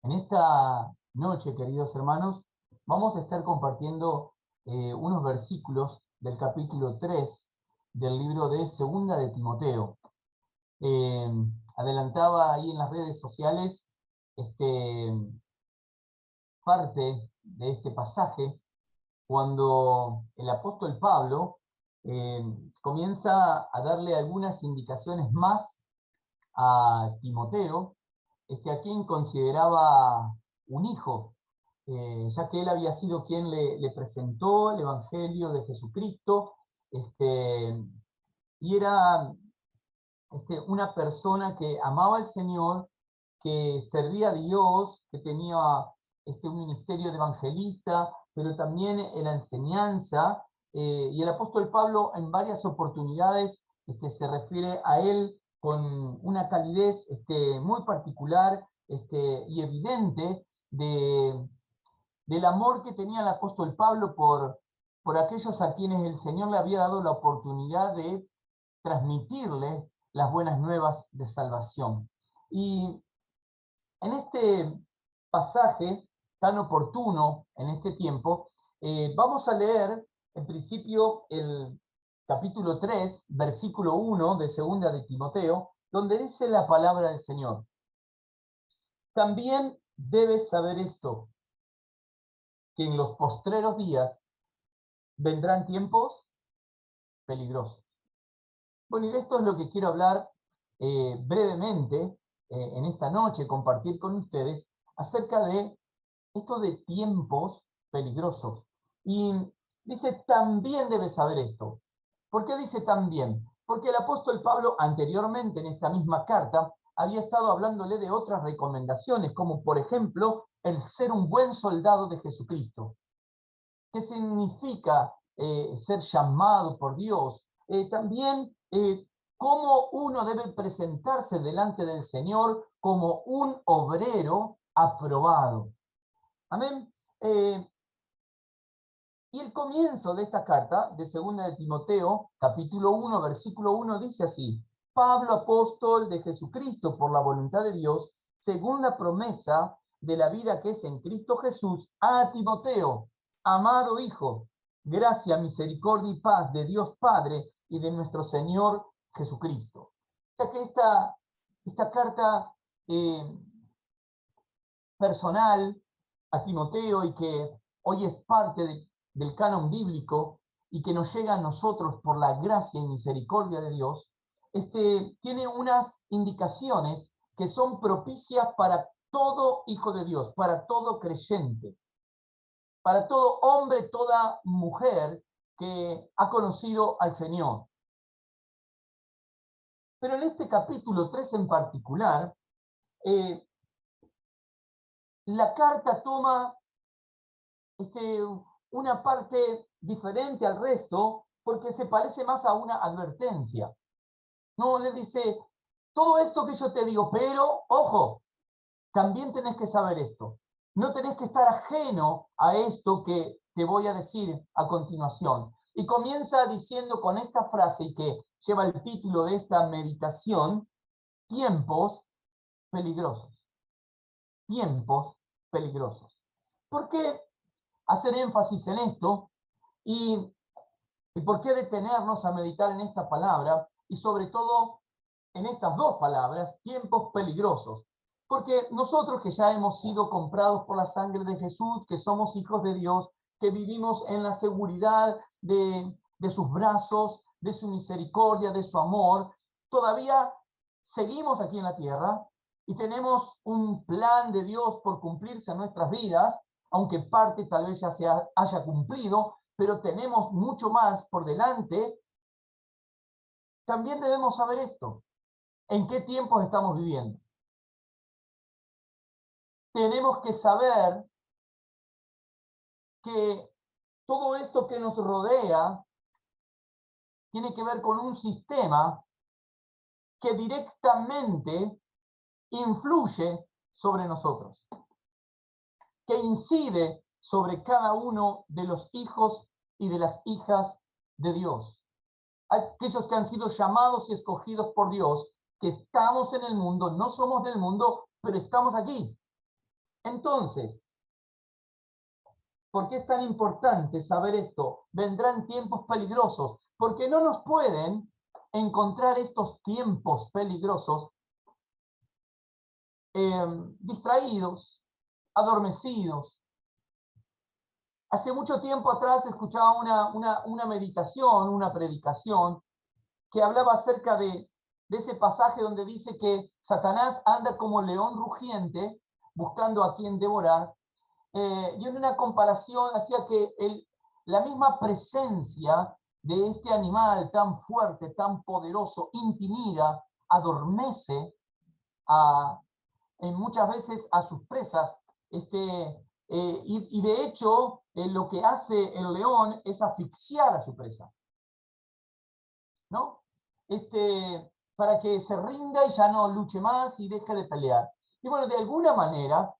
En esta noche, queridos hermanos, vamos a estar compartiendo unos versículos del capítulo 3 del libro de Segunda de Timoteo. Eh, Adelantaba ahí en las redes sociales parte de este pasaje cuando el apóstol Pablo eh, comienza a darle algunas indicaciones más a Timoteo, a quien consideraba un hijo, ya que él había sido quien le presentó el Evangelio de Jesucristo, y era una persona que amaba al Señor, que servía a Dios, que tenía un ministerio de evangelista, pero también en la enseñanza, y el apóstol Pablo en varias oportunidades se refiere a él con una calidez muy particular y evidente del amor que tenía el apóstol Pablo por aquellos a quienes el Señor le había dado la oportunidad de transmitirle las buenas nuevas de salvación. Y en este pasaje tan oportuno en este tiempo, vamos a leer en principio el capítulo 3, versículo 1 de Segunda de Timoteo, donde dice la palabra del Señor. También debes saber esto, que en los postreros días vendrán tiempos peligrosos. Bueno, y de esto es lo que quiero hablar brevemente en esta noche, compartir con ustedes acerca de esto de tiempos peligrosos. Y dice, también debes saber esto. ¿Por qué dice también? Porque el apóstol Pablo anteriormente en esta misma carta había estado hablándole de otras recomendaciones, como por ejemplo el ser un buen soldado de Jesucristo. ¿Qué significa ser llamado por Dios? También cómo uno debe presentarse delante del Señor como un obrero aprobado. Amén. Y el comienzo de esta carta, de Segunda de Timoteo, capítulo 1, versículo 1, dice así: Pablo, apóstol de Jesucristo por la voluntad de Dios, según la promesa de la vida que es en Cristo Jesús, a Timoteo, amado hijo, gracia, misericordia y paz de Dios Padre y de nuestro Señor Jesucristo. O sea que esta carta personal a Timoteo, y que hoy es parte del canon bíblico y que nos llega a nosotros por la gracia y misericordia de Dios, tiene unas indicaciones que son propicias para todo hijo de Dios, para todo creyente, para todo hombre, toda mujer que ha conocido al Señor. Pero en este capítulo 3 en particular, la carta toma una parte diferente al resto porque se parece más a una advertencia. No, le dice, todo esto que yo te digo, pero, ojo, también tenés que saber esto. No tenés que estar ajeno a esto que te voy a decir a continuación. Y comienza diciendo con esta frase, y que lleva el título de esta meditación, tiempos peligrosos. Tiempos peligrosos. ¿Por qué hacer énfasis en esto? ¿Y por qué detenernos a meditar en esta palabra? Y sobre todo en estas dos palabras, tiempos peligrosos. Porque nosotros que ya hemos sido comprados por la sangre de Jesús, que somos hijos de Dios, que vivimos en la seguridad de sus brazos, de su misericordia, de su amor, todavía seguimos aquí en la tierra y tenemos un plan de Dios por cumplirse en nuestras vidas, aunque parte tal vez ya se haya cumplido, pero tenemos mucho más por delante. También debemos saber esto: ¿en qué tiempos estamos viviendo? Tenemos que saber que todo esto que nos rodea tiene que ver con un sistema que directamente influye sobre nosotros, que incide sobre cada uno de los hijos y de las hijas de Dios. Aquellos que han sido llamados y escogidos por Dios, que estamos en el mundo, no somos del mundo, pero estamos aquí. Entonces, ¿por qué es tan importante saber esto? Vendrán tiempos peligrosos, porque no nos pueden encontrar estos tiempos peligrosos distraídos, adormecidos. Hace mucho tiempo atrás escuchaba una meditación, una predicación, que hablaba acerca de ese pasaje donde dice que Satanás anda como león rugiente buscando a quien devorar. Y en una comparación hacía que la misma presencia de este animal tan fuerte, tan poderoso, intimida, adormece muchas veces a sus presas. Y de hecho, lo que hace el león es asfixiar a su presa, ¿no? Para que se rinda y ya no luche más y deje de pelear. Y bueno, de alguna manera,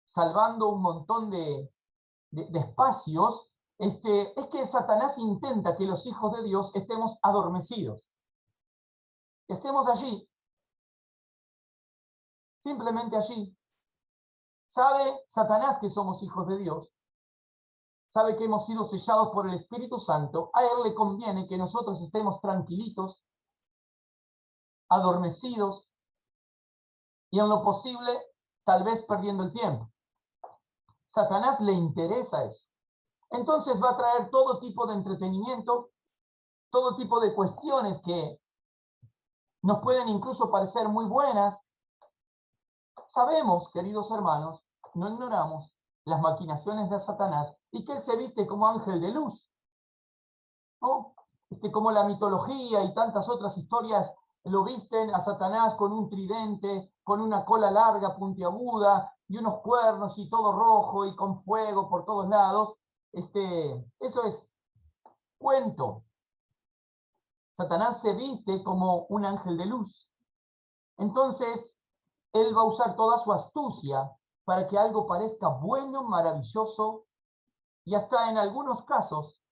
salvando un montón de espacios, es que Satanás intenta que los hijos de Dios estemos adormecidos, estemos allí, simplemente allí. Sabe Satanás que somos hijos de Dios, sabe que hemos sido sellados por el Espíritu Santo. A él le conviene que nosotros estemos tranquilitos, adormecidos y en lo posible tal vez perdiendo el tiempo. Satanás le interesa eso. Entonces va a traer todo tipo de entretenimiento, todo tipo de cuestiones que nos pueden incluso parecer muy buenas. Sabemos, queridos hermanos, no ignoramos las maquinaciones de Satanás y que él se viste como ángel de luz, ¿no? Como la mitología y tantas otras historias lo visten a Satanás con un tridente, con una cola larga, puntiaguda, y unos cuernos y todo rojo y con fuego por todos lados. Eso es cuento. Satanás se viste como un ángel de luz. Entonces, él va a usar toda su astucia para que algo parezca bueno, maravilloso, y hasta en algunos casos,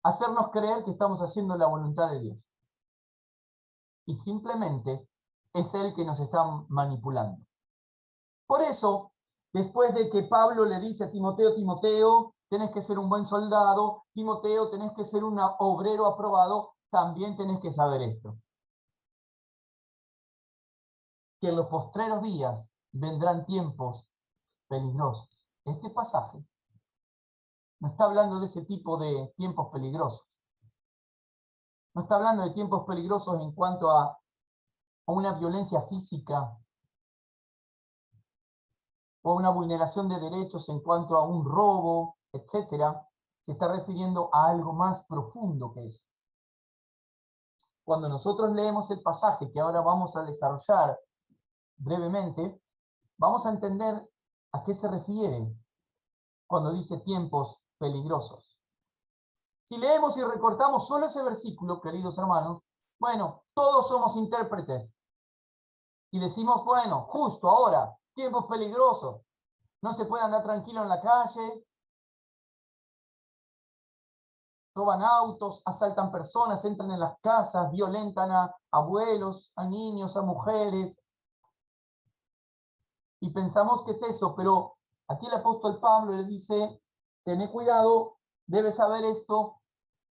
hacernos creer que estamos haciendo la voluntad de Dios. Y simplemente es él que nos está manipulando. Por eso, después de que Pablo le dice a Timoteo, Timoteo, tenés que ser un buen soldado, Timoteo, tenés que ser un obrero aprobado, también tenés que saber esto. Que en los postreros días vendrán tiempos peligrosos. Este pasaje no está hablando de ese tipo de tiempos peligrosos. No está hablando de tiempos peligrosos en cuanto a una violencia física o una vulneración de derechos en cuanto a un robo, etcétera. Se está refiriendo a algo más profundo que eso. Cuando nosotros leemos el pasaje que ahora vamos a desarrollar brevemente, vamos a entender a qué se refiere cuando dice tiempos peligrosos. Si leemos y recortamos solo ese versículo, queridos hermanos, bueno, todos somos intérpretes. Y decimos, bueno, justo ahora, tiempos peligrosos. No se puede andar tranquilo en la calle, roban autos, asaltan personas, entran en las casas, violentan a abuelos, a niños, a mujeres. Y pensamos que es eso, pero aquí el apóstol Pablo le dice, tené cuidado, debes saber esto,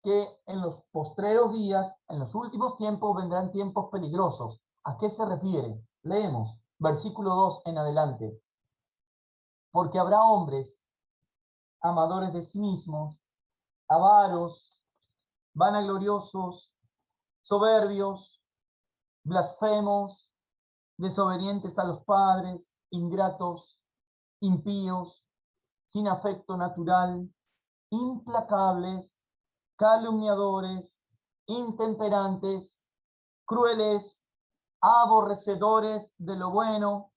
que en los postreros días, en los últimos tiempos, vendrán tiempos peligrosos. ¿A qué se refiere? Leemos, versículo 2 en adelante. Porque habrá hombres amadores de sí mismos, avaros, vanagloriosos, soberbios, blasfemos, desobedientes a los padres, ingratos, impíos, sin afecto natural, implacables, calumniadores, intemperantes, crueles, aborrecedores de lo bueno,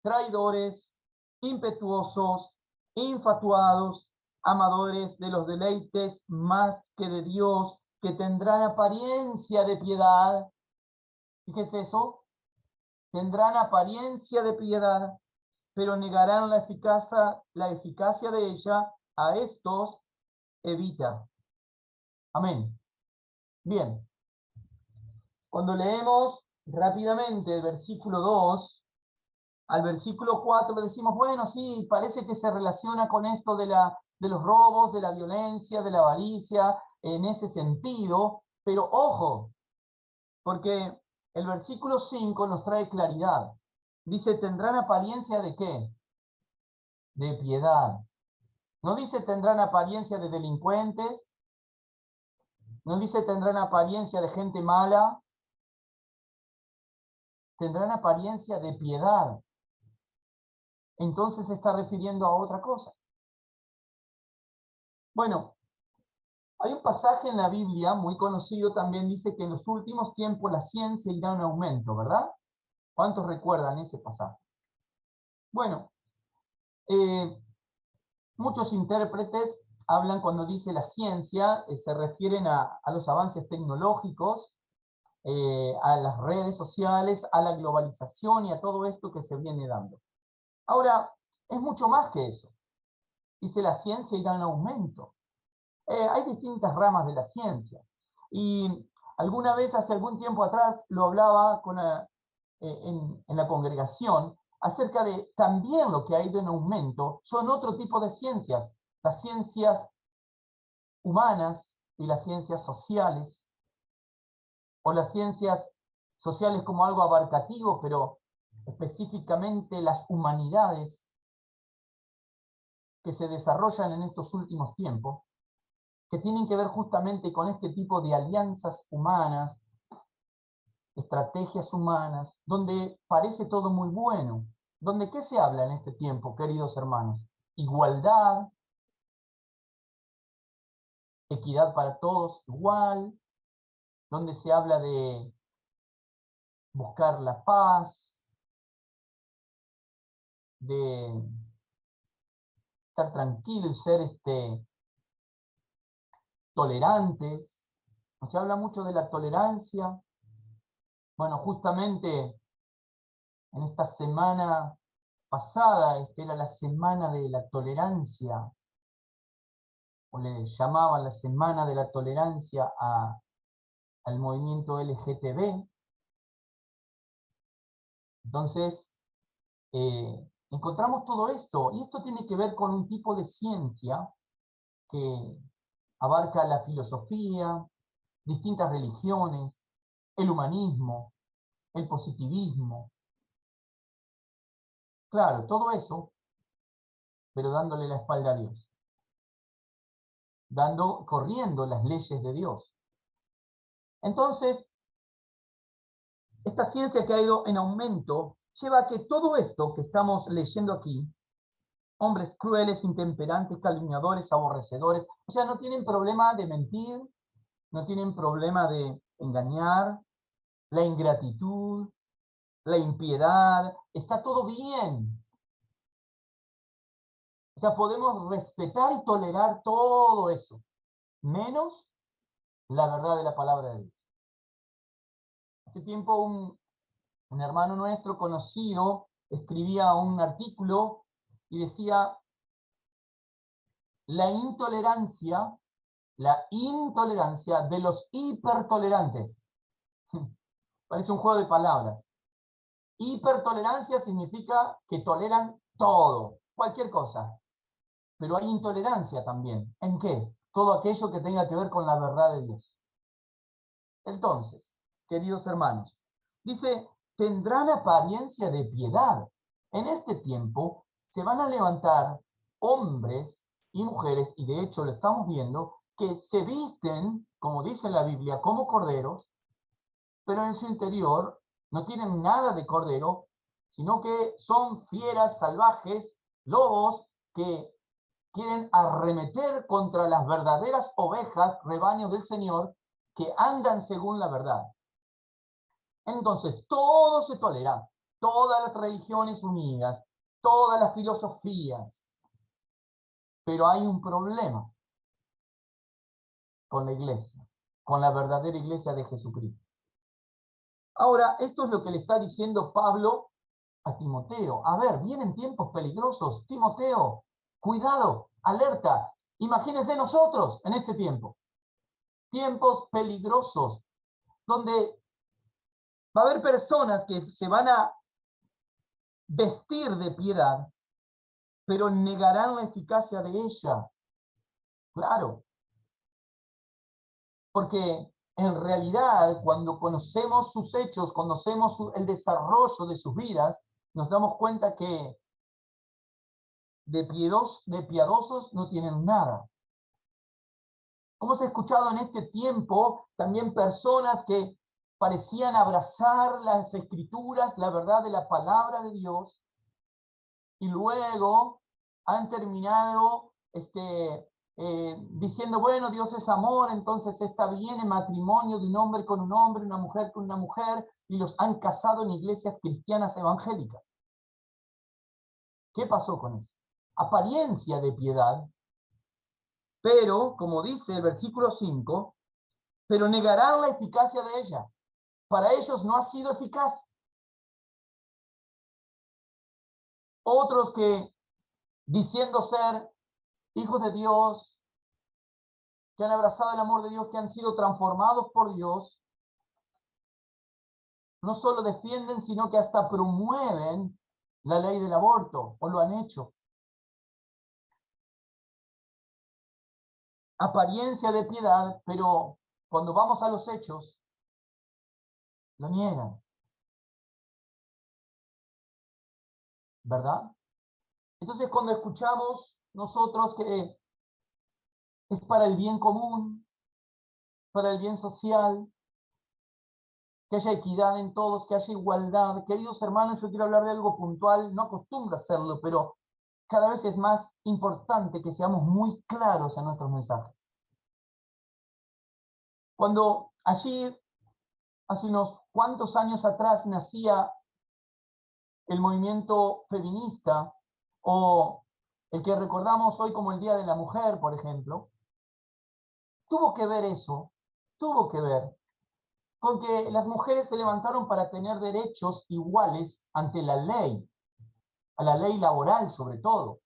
traidores, impetuosos, infatuados, amadores de los deleites más que de Dios, que tendrán apariencia de piedad. ¿Y qué es eso? Tendrán apariencia de piedad, pero negarán la eficacia de ella. A estos evita. Amén. Bien. Cuando leemos rápidamente el versículo 2, al versículo 4 le decimos, bueno, sí, parece que se relaciona con esto de los robos, de la violencia, de la avaricia, en ese sentido, pero ojo, porque el versículo 5 nos trae claridad. Dice, ¿tendrán apariencia de qué? De piedad. No dice, ¿tendrán apariencia de delincuentes? No dice, ¿tendrán apariencia de gente mala? Tendrán apariencia de piedad. Entonces se está refiriendo a otra cosa. Bueno, hay un pasaje en la Biblia muy conocido, también dice que en los últimos tiempos la ciencia irá en aumento, ¿verdad? ¿Cuántos recuerdan ese pasaje? Bueno, muchos intérpretes hablan cuando dice la ciencia, se refieren a los avances tecnológicos, a las redes sociales, a la globalización y a todo esto que se viene dando. Ahora, es mucho más que eso. Dice la ciencia irá en aumento. Hay distintas ramas de la ciencia. Y alguna vez, hace algún tiempo atrás, lo hablaba en la congregación, acerca de también lo que ha ido en aumento son otro tipo de ciencias, las ciencias humanas y las ciencias sociales, o las ciencias sociales como algo abarcativo, pero específicamente las humanidades que se desarrollan en estos últimos tiempos, que tienen que ver justamente con este tipo de alianzas humanas, estrategias humanas, donde parece todo muy bueno. ¿Donde qué se habla en este tiempo, queridos hermanos? Igualdad, equidad para todos igual, donde se habla de buscar la paz, de estar tranquilo y ser tolerantes. No se habla mucho de la tolerancia. Bueno, justamente en esta semana pasada, era la semana de la tolerancia, o le llamaban la semana de la tolerancia al movimiento LGTB. Entonces, encontramos todo esto, y esto tiene que ver con un tipo de ciencia que abarca la filosofía, distintas religiones, el humanismo, el positivismo. Claro, todo eso, pero dándole la espalda a Dios, corriendo las leyes de Dios. Entonces, esta ciencia que ha ido en aumento lleva a que todo esto que estamos leyendo aquí, hombres crueles, intemperantes, calumniadores, aborrecedores, o sea, no tienen problema de mentir, no tienen problema de engañar, la ingratitud, la impiedad, está todo bien. O sea, podemos respetar y tolerar todo eso, menos la verdad de la palabra de Dios. Hace tiempo un hermano nuestro conocido escribía un artículo y decía, la intolerancia de los hipertolerantes. Parece un juego de palabras. Hipertolerancia significa que toleran todo, cualquier cosa. Pero hay intolerancia también. ¿En qué? Todo aquello que tenga que ver con la verdad de Dios. Entonces, queridos hermanos, dice, tendrán apariencia de piedad. En este tiempo se van a levantar hombres y mujeres, y de hecho lo estamos viendo, que se visten, como dice la Biblia, como corderos, pero en su interior no tienen nada de cordero, sino que son fieras salvajes, lobos, que quieren arremeter contra las verdaderas ovejas, rebaños del Señor, que andan según la verdad. Entonces, todo se tolera, todas las religiones unidas, todas las filosofías, pero hay un problema con la iglesia, con la verdadera iglesia de Jesucristo. Ahora, esto es lo que le está diciendo Pablo a Timoteo. A ver, vienen tiempos peligrosos. Timoteo, cuidado, alerta. Imagínense nosotros en este tiempo. Tiempos peligrosos, donde va a haber personas que se van a vestir de piedad, pero negarán la eficacia de ella. Claro, porque en realidad cuando conocemos sus hechos, conocemos el desarrollo de sus vidas, nos damos cuenta que de piadosos no tienen nada. Hemos escuchado en este tiempo también personas que parecían abrazar las escrituras, la verdad de la palabra de Dios, y luego han terminado diciendo, bueno, Dios es amor, entonces está bien el matrimonio de un hombre con un hombre, una mujer con una mujer, y los han casado en iglesias cristianas evangélicas. ¿Qué pasó con eso? Apariencia de piedad, pero, como dice el versículo 5, pero negarán la eficacia de ella. Para ellos no ha sido eficaz. Otros que, diciendo ser hijos de Dios, que han abrazado el amor de Dios, que han sido transformados por Dios, no solo defienden, sino que hasta promueven la ley del aborto, o lo han hecho. Apariencia de piedad, pero cuando vamos a los hechos, lo niegan. ¿Verdad? Entonces, cuando escuchamos nosotros que es para el bien común, para el bien social, que haya equidad en todos, que haya igualdad. Queridos hermanos, yo quiero hablar de algo puntual, no acostumbro a hacerlo, pero cada vez es más importante que seamos muy claros en nuestros mensajes. Cuando allí, hace unos cuantos años atrás, nacía el movimiento feminista, o el que recordamos hoy como el Día de la Mujer, por ejemplo, tuvo que ver eso, tuvo que ver con que las mujeres se levantaron para tener derechos iguales ante la ley, a la ley laboral sobre todo,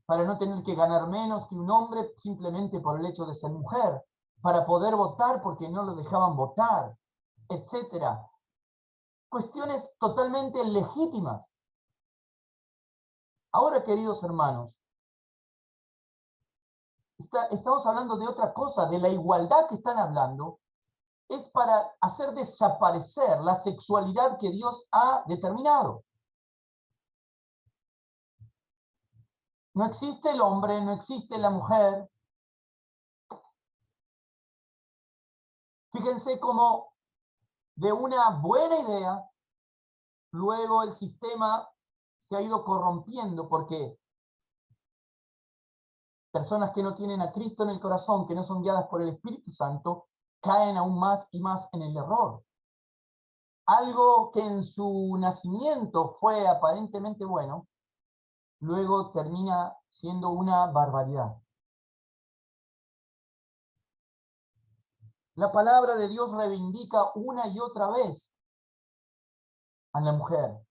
para no tener que ganar menos que un hombre simplemente por el hecho de ser mujer, para poder votar porque no lo dejaban votar, etcétera. Cuestiones totalmente legítimas. Ahora, queridos hermanos, estamos hablando de otra cosa, de la igualdad que están hablando, es para hacer desaparecer la sexualidad que Dios ha determinado. No existe el hombre, no existe la mujer. Fíjense cómo de una buena idea, luego el sistema se ha ido corrompiendo porque personas que no tienen a Cristo en el corazón, que no son guiadas por el Espíritu Santo, caen aún más y más en el error. Algo que en su nacimiento fue aparentemente bueno, luego termina siendo una barbaridad. La palabra de Dios reivindica una y otra vez a la mujer.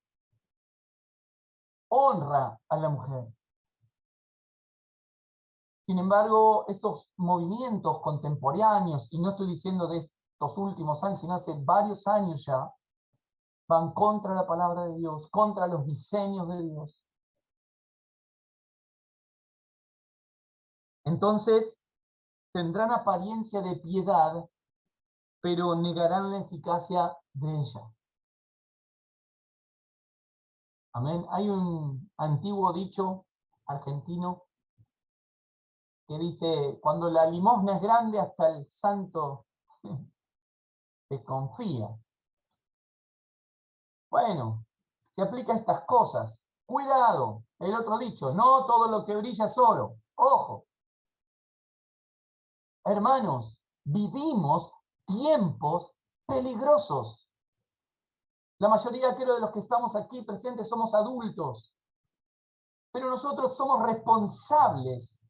Honra a la mujer. Sin embargo, estos movimientos contemporáneos, y no estoy diciendo de estos últimos años, sino hace varios años ya, van contra la palabra de Dios, contra los diseños de Dios. Entonces, tendrán apariencia de piedad, pero negarán la eficacia de ella. Amén. Hay un antiguo dicho argentino que dice, cuando la limosna es grande, hasta el santo te confía. Bueno, se aplica a estas cosas. Cuidado, el otro dicho, no todo lo que brilla es oro. Ojo. Hermanos, vivimos tiempos peligrosos. La mayoría, creo, de los que estamos aquí presentes somos adultos, pero nosotros somos responsables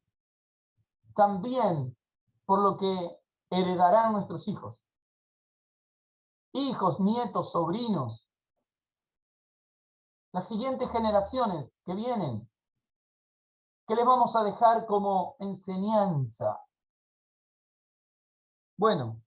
también por lo que heredarán nuestros hijos. Hijos, nietos, sobrinos. Las siguientes generaciones que vienen, ¿qué les vamos a dejar como enseñanza? Bueno,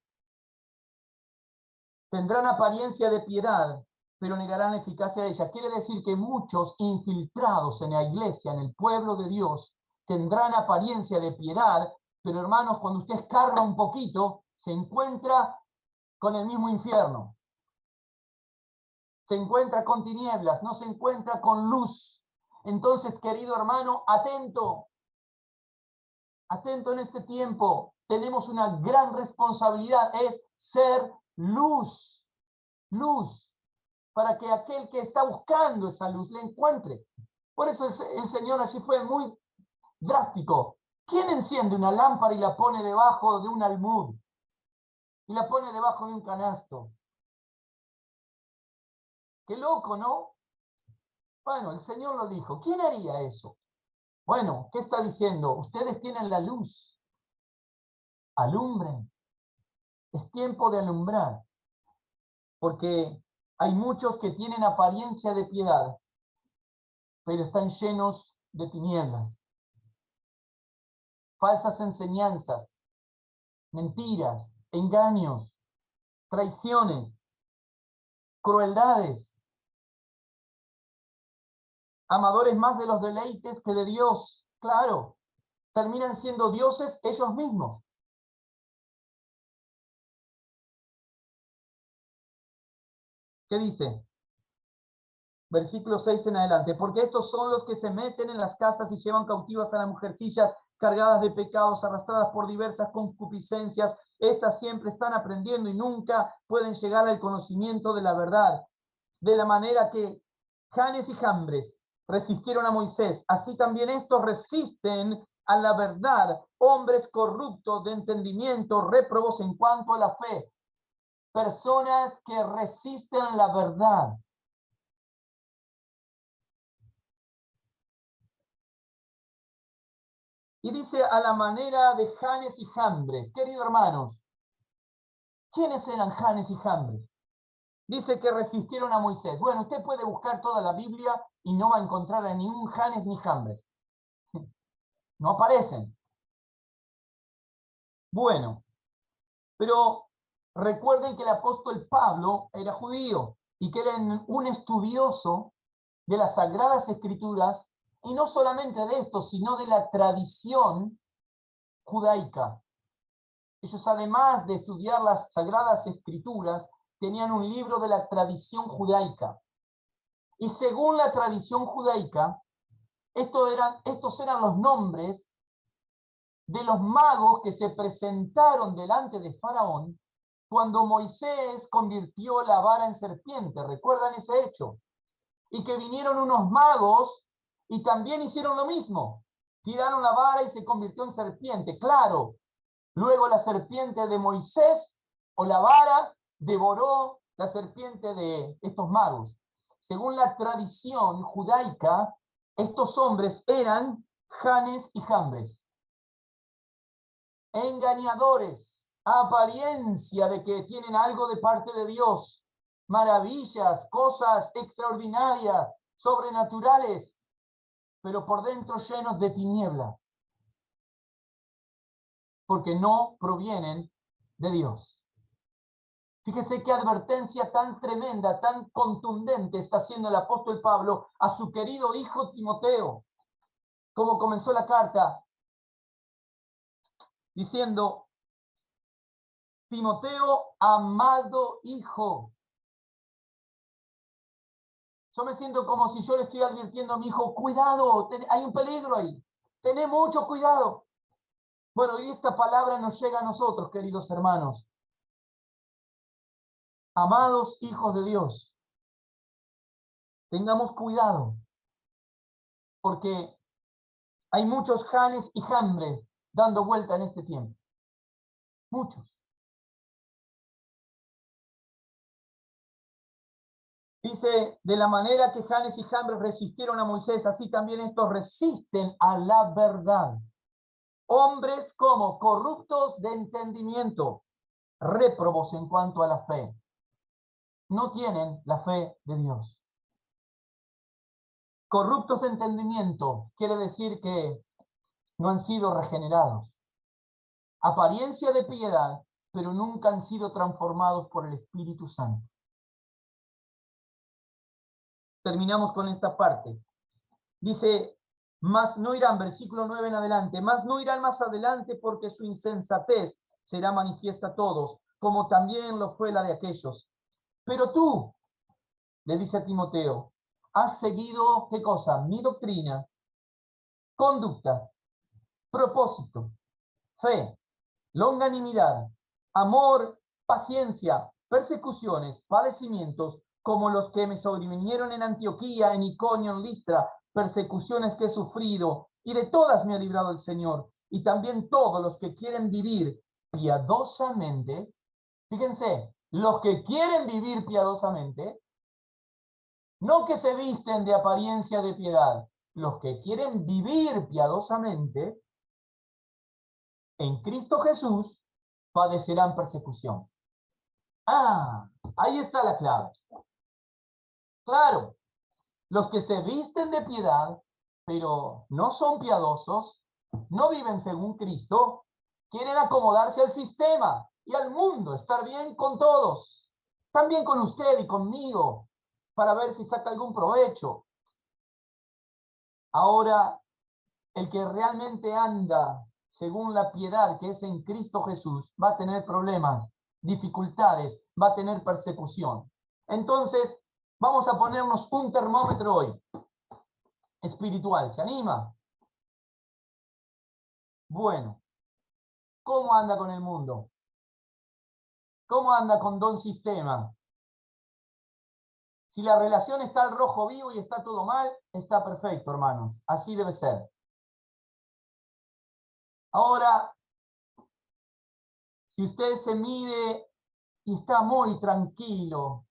tendrán apariencia de piedad, pero negarán la eficacia de ella. Quiere decir que muchos infiltrados en la iglesia, en el pueblo de Dios, tendrán apariencia de piedad, pero hermanos, cuando usted escarba un poquito, se encuentra con el mismo infierno. Se encuentra con tinieblas, no se encuentra con luz. Entonces, querido hermano, atento. Atento en este tiempo. Tenemos una gran responsabilidad, es ser luz. Luz. Para que aquel que está buscando esa luz la encuentre. Por eso el Señor allí fue muy drástico. ¿Quién enciende una lámpara y la pone debajo de un almud? Y la pone debajo de un canasto. Qué loco, ¿no? Bueno, el Señor lo dijo. ¿Quién haría eso? Bueno, ¿qué está diciendo? Ustedes tienen la luz. Alumbren. Es tiempo de alumbrar. Porque hay muchos que tienen apariencia de piedad, pero están llenos de tinieblas. Falsas enseñanzas, mentiras, engaños, traiciones, crueldades, amadores más de los deleites que de Dios. Claro, terminan siendo dioses ellos mismos. ¿Qué dice? Versículo 6 en adelante. Porque estos son los que se meten en las casas y llevan cautivas a las mujercillas cargadas de pecados, arrastradas por diversas concupiscencias. Estas siempre están aprendiendo y nunca pueden llegar al conocimiento de la verdad. De la manera que Janes y Jambres resistieron a Moisés, así también estos resisten a la verdad, hombres corruptos de entendimiento, réprobos en cuanto a la fe, personas que resisten la verdad. Y dice a la manera de Janes y Jambres. Queridos hermanos, ¿quiénes eran Janes y Jambres? Dice que resistieron a Moisés. Bueno, usted puede buscar toda la Biblia y no va a encontrar a ningún Janes ni Jambres. No aparecen. Bueno, pero recuerden que el apóstol Pablo era judío y que era un estudioso de las Sagradas Escrituras, y no solamente de esto, sino de la tradición judaica. Ellos, además de estudiar las Sagradas Escrituras, tenían un libro de la tradición judaica. Y según la tradición judaica, estos eran los nombres de los magos que se presentaron delante de Faraón cuando Moisés convirtió la vara en serpiente. ¿Recuerdan ese hecho? Y que vinieron unos magos y también hicieron lo mismo. Tiraron la vara y se convirtió en serpiente. Claro, luego la serpiente de Moisés o la vara devoró la serpiente de estos magos. Según la tradición judaica, estos hombres eran Janes y Jambres. Engañadores, apariencia de que tienen algo de parte de Dios, maravillas, cosas extraordinarias, sobrenaturales, pero por dentro llenos de tiniebla, porque no provienen de Dios. Fíjese qué advertencia tan tremenda, tan contundente está haciendo el apóstol Pablo a su querido hijo Timoteo. Como comenzó la carta, diciendo: Timoteo, amado hijo. Yo me siento como si yo le estoy advirtiendo a mi hijo: cuidado, hay un peligro ahí, tené mucho cuidado. Bueno, y esta palabra nos llega a nosotros, queridos hermanos. Amados hijos de Dios, tengamos cuidado, porque hay muchos Janes y Jambres dando vuelta en este tiempo. Muchos. Dice: de la manera que Janes y Jambres resistieron a Moisés, así también estos resisten a la verdad. Hombres como corruptos de entendimiento, réprobos en cuanto a la fe. No tienen la fe de Dios. Corruptos de entendimiento quiere decir que no han sido regenerados. Apariencia de piedad, pero nunca han sido transformados por el Espíritu Santo. terminamos con esta parte. Dice, mas no irán, versículo 9 en adelante, mas no irán más adelante porque su insensatez será manifiesta a todos, como también lo fue la de aquellos. Pero tú, le dice a Timoteo, has seguido, ¿qué cosa? Mi doctrina, conducta, propósito, fe, longanimidad, amor, paciencia, persecuciones, padecimientos, como los que me sobrevinieron en Antioquía, en Iconio, en Listra, persecuciones que he sufrido, y de todas me ha librado el Señor. Y también todos los que quieren vivir piadosamente, fíjense, los que quieren vivir piadosamente, no que se visten de apariencia de piedad, los que quieren vivir piadosamente, en Cristo Jesús, padecerán persecución. Ah, ahí está la clave. Claro, los que se visten de piedad, pero no son piadosos, no viven según Cristo, quieren acomodarse al sistema y al mundo, estar bien con todos, también con usted y conmigo, para ver si saca algún provecho. Ahora, el que realmente anda según la piedad que es en Cristo Jesús, va a tener problemas, dificultades, va a tener persecución. Entonces, vamos a ponernos un termómetro hoy, espiritual. ¿Se anima? Bueno, ¿cómo anda con el mundo? ¿Cómo anda con Don Sistema? Si la relación está al rojo vivo y está todo mal, está perfecto, hermanos. Así debe ser. Ahora, si usted se mide y está muy tranquilo,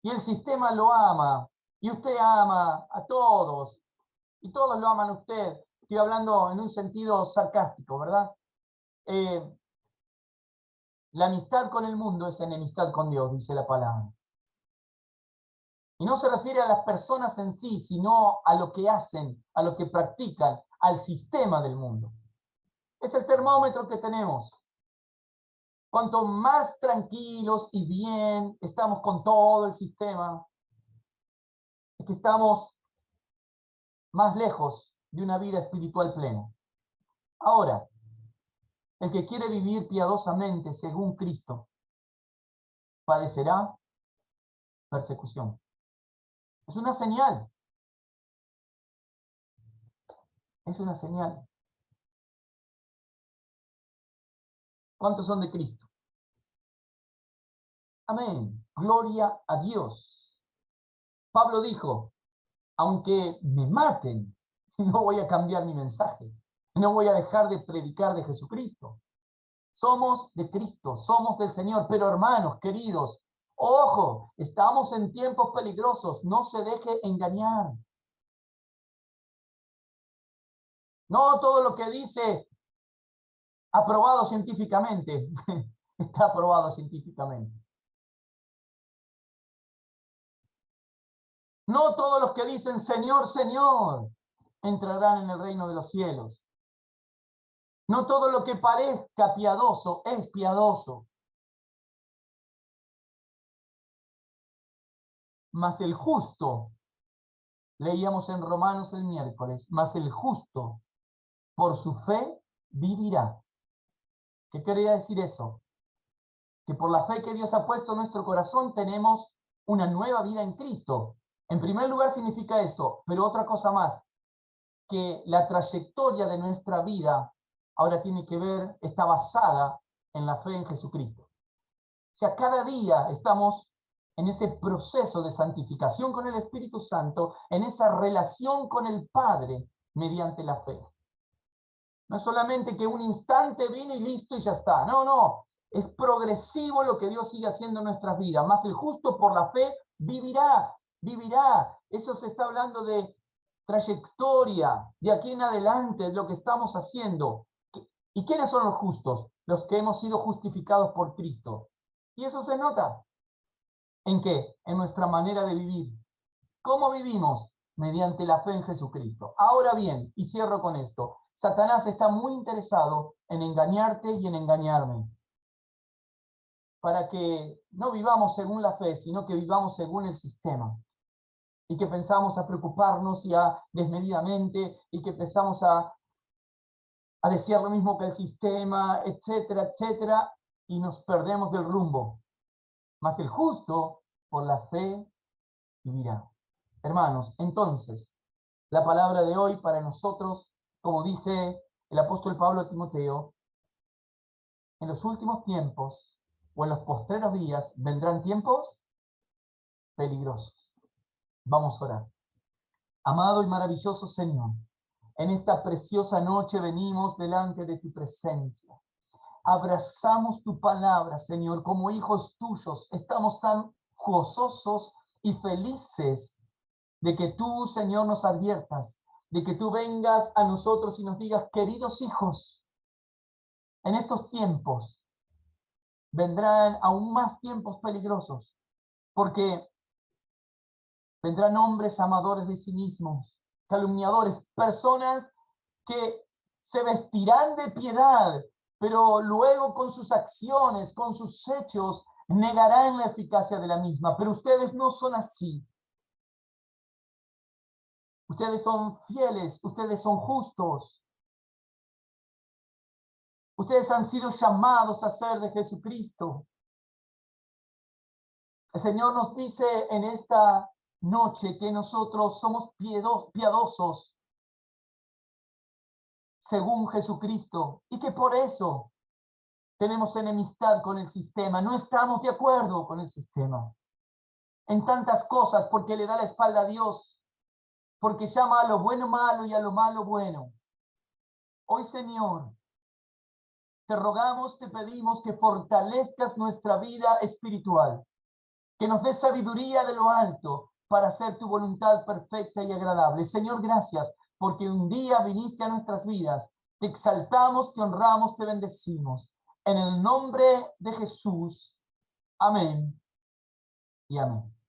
y el sistema lo ama, y usted ama a todos, y todos lo aman a usted, estoy hablando en un sentido sarcástico, ¿verdad? La amistad con el mundo es enemistad con Dios, dice la palabra. Y no se refiere a las personas en sí, sino a lo que hacen, a lo que practican, al sistema del mundo. Es el termómetro que tenemos. Cuanto más tranquilos y bien estamos con todo el sistema, es que estamos más lejos de una vida espiritual plena. Ahora, el que quiere vivir piadosamente según Cristo, padecerá persecución. Es una señal. Es una señal. ¿Cuántos son de Cristo? Amén. Gloria a Dios. Pablo dijo, aunque me maten, no voy a cambiar mi mensaje. No voy a dejar de predicar de Jesucristo. Somos de Cristo, somos del Señor, pero hermanos, queridos, ojo, estamos en tiempos peligrosos, no se deje engañar. No todo lo que dice aprobado científicamente, está aprobado científicamente. No todos los que dicen Señor, Señor, entrarán en el reino de los cielos. No todo lo que parezca piadoso es piadoso. Mas el justo, leíamos en Romanos el miércoles, mas el justo por su fe vivirá. ¿Qué quería decir eso? Que por la fe que Dios ha puesto en nuestro corazón tenemos una nueva vida en Cristo. En primer lugar significa eso, pero otra cosa más, que la trayectoria de nuestra vida ahora tiene que ver, está basada en la fe en Jesucristo. O sea, cada día estamos en ese proceso de santificación con el Espíritu Santo, en esa relación con el Padre mediante la fe. No es solamente que un instante vino y listo y ya está. No, no. Es progresivo lo que Dios sigue haciendo en nuestras vidas. Más el justo por la fe vivirá, vivirá. Eso se está hablando de trayectoria, de aquí en adelante, de lo que estamos haciendo. ¿Y quiénes son los justos? Los que hemos sido justificados por Cristo. Y eso se nota. ¿En qué? En nuestra manera de vivir. ¿Cómo vivimos? Mediante la fe en Jesucristo. Ahora bien, y cierro con esto, Satanás está muy interesado en engañarte y en engañarme, para que no vivamos según la fe, sino que vivamos según el sistema. y que pensamos a preocuparnos y a desmedidamente, y que empezamos a desear lo mismo que el sistema, etcétera, etcétera, y nos perdemos del rumbo. Mas el justo, por la fe, vivirá. Hermanos, entonces, la palabra de hoy para nosotros, como dice el apóstol Pablo a Timoteo, en los últimos tiempos o en los postreros días vendrán tiempos peligrosos. Vamos a orar. Amado y maravilloso Señor, en esta preciosa noche venimos delante de tu presencia. Abrazamos tu palabra, Señor, como hijos tuyos. Estamos tan gozosos y felices de que tú, Señor, nos adviertas, de que tú vengas a nosotros y nos digas, queridos hijos, en estos tiempos vendrán aún más tiempos peligrosos, porque vendrán hombres amadores de sí mismos, calumniadores, personas que se vestirán de piedad, pero luego con sus acciones, con sus hechos, negarán la eficacia de la misma. Pero ustedes no son así. Ustedes son fieles, ustedes son justos. Ustedes han sido llamados a ser de Jesucristo. El Señor nos dice en esta noche que nosotros somos piadosos según Jesucristo y que por eso tenemos enemistad con el sistema. No estamos de acuerdo con el sistema en tantas cosas porque le da la espalda a Dios, porque llama a lo bueno malo y a lo malo bueno. Hoy, Señor, te rogamos, te pedimos que fortalezcas nuestra vida espiritual, que nos des sabiduría de lo alto para hacer tu voluntad perfecta y agradable. Señor, gracias, porque un día viniste a nuestras vidas. Te exaltamos, te honramos, te bendecimos. En el nombre de Jesús. Amén y amén.